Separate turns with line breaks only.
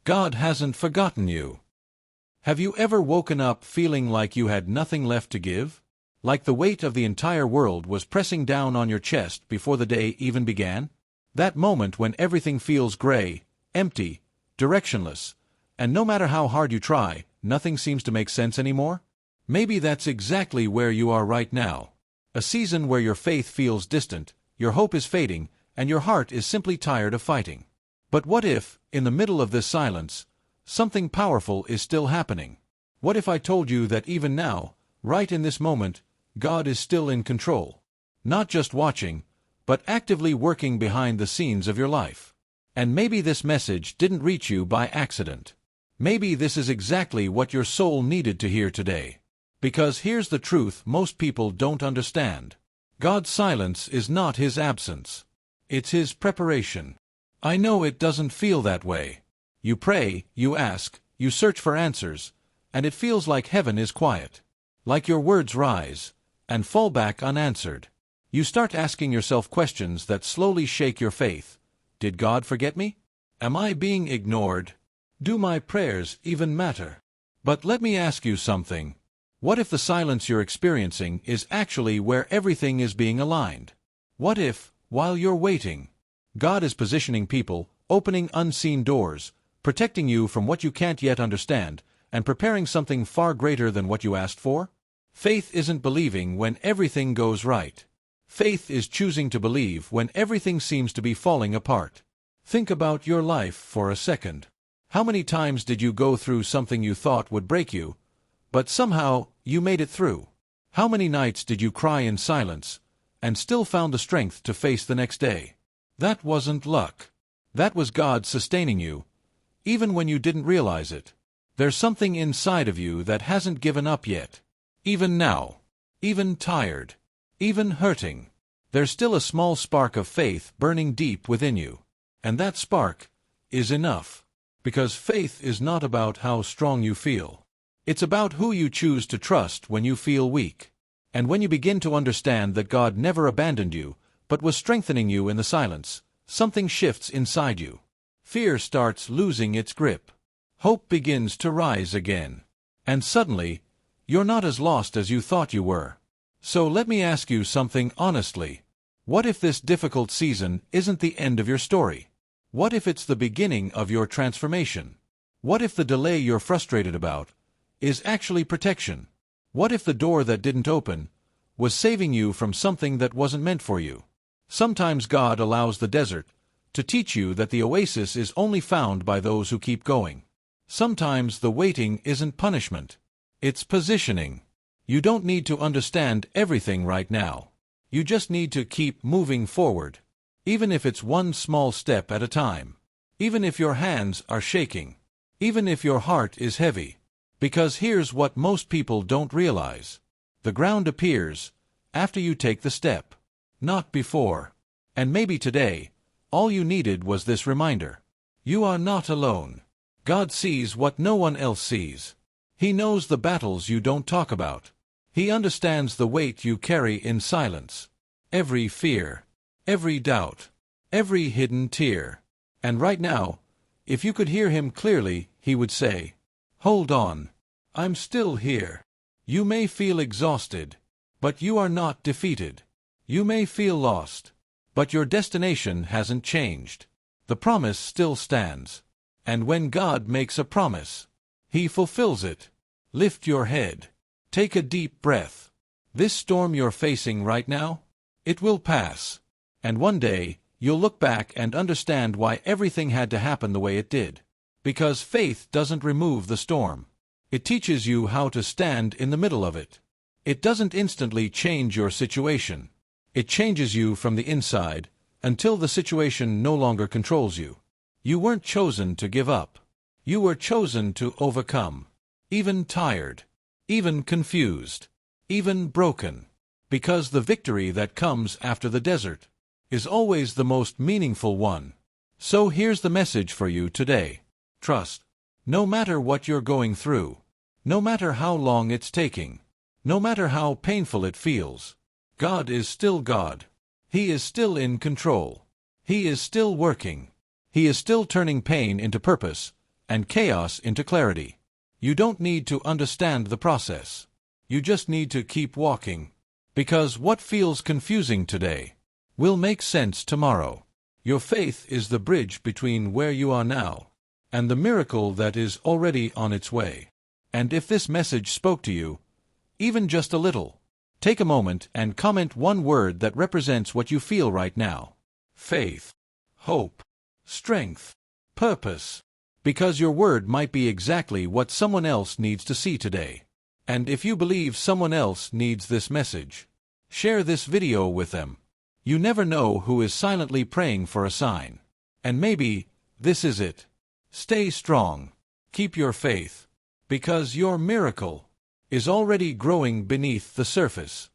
God hasn't forgotten you. Have you ever woken up feeling like you had nothing left to give? Like the weight of the entire world was pressing down on your chest before the day even began? That moment when everything feels gray, empty, directionless, and no matter how hard you try, nothing seems to make sense anymore? Maybe that's exactly where you are right now. A season where your faith feels distant, your hope is fading, and your heart is simply tired of fighting. But what if, in the middle of this silence, something powerful is still happening? What if I told you that even now, right in this moment, God is still in control? Not just watching, but actively working behind the scenes of your life. And maybe this message didn't reach you by accident. Maybe this is exactly what your soul needed to hear today. Because here's the truth most people don't understand. God's silence is not His absence. It's His preparation. I know it doesn't feel that way. You pray, you ask, you search for answers, and it feels like heaven is quiet. Like your words rise and fall back unanswered. You start asking yourself questions that slowly shake your faith. Did God forget me? Am I being ignored? Do my prayers even matter? But let me ask you something. What if the silence you're experiencing is actually where everything is being aligned? What if, while you're waiting, God is positioning people, opening unseen doors, protecting you from what you can't yet understand, and preparing something far greater than what you asked for? Faith isn't believing when everything goes right. Faith is choosing to believe when everything seems to be falling apart. Think about your life for a second. How many times did you go through something you thought would break you, but somehow you made it through? How many nights did you cry in silence, and still found the strength to face the next day? That wasn't luck. That was God sustaining you, even when you didn't realize it. There's something inside of you that hasn't given up yet. Even now, even tired, even hurting, there's still a small spark of faith burning deep within you. And that spark is enough. Because faith is not about how strong you feel. It's about who you choose to trust when you feel weak. And when you begin to understand that God never abandoned you, but was strengthening you in the silence, something shifts inside you. Fear starts losing its grip. Hope begins to rise again. And suddenly, you're not as lost as you thought you were. So let me ask you something honestly. What if this difficult season isn't the end of your story? What if it's the beginning of your transformation? What if the delay you're frustrated about is actually protection? What if the door that didn't open was saving you from something that wasn't meant for you? Sometimes God allows the desert to teach you that the oasis is only found by those who keep going. Sometimes the waiting isn't punishment. It's positioning. You don't need to understand everything right now. You just need to keep moving forward. Even if it's one small step at a time. Even if your hands are shaking. Even if your heart is heavy. Because here's what most people don't realize. The ground appears after you take the step, not before. And maybe today, all you needed was this reminder. You are not alone. God sees what no one else sees. He knows the battles you don't talk about. He understands the weight you carry in silence. Every fear. Every doubt, every hidden tear. And right now, if you could hear Him clearly, He would say, "Hold on. I'm still here." You may feel exhausted, but you are not defeated. You may feel lost, but your destination hasn't changed. The promise still stands. And when God makes a promise, He fulfills it. Lift your head. Take a deep breath. This storm you're facing right now, it will pass. And one day, you'll look back and understand why everything had to happen the way it did. Because faith doesn't remove the storm. It teaches you how to stand in the middle of it. It doesn't instantly change your situation. It changes you from the inside, until the situation no longer controls you. You weren't chosen to give up. You were chosen to overcome. Even tired. Even confused. Even broken. Because the victory that comes after the desert is always the most meaningful one. So here's the message for you today. Trust. No matter what you're going through, no matter how long it's taking, no matter how painful it feels, God is still God. He is still in control. He is still working. He is still turning pain into purpose, and chaos into clarity. You don't need to understand the process. You just need to keep walking. Because what feels confusing today will make sense tomorrow. Your faith is the bridge between where you are now and the miracle that is already on its way. And if this message spoke to you, even just a little, take a moment and comment one word that represents what you feel right now. Faith, hope, strength, purpose. Because your word might be exactly what someone else needs to see today. And if you believe someone else needs this message, share this video with them. You never know who is silently praying for a sign. And maybe this is it. Stay strong. Keep your faith. Because your miracle is already growing beneath the surface.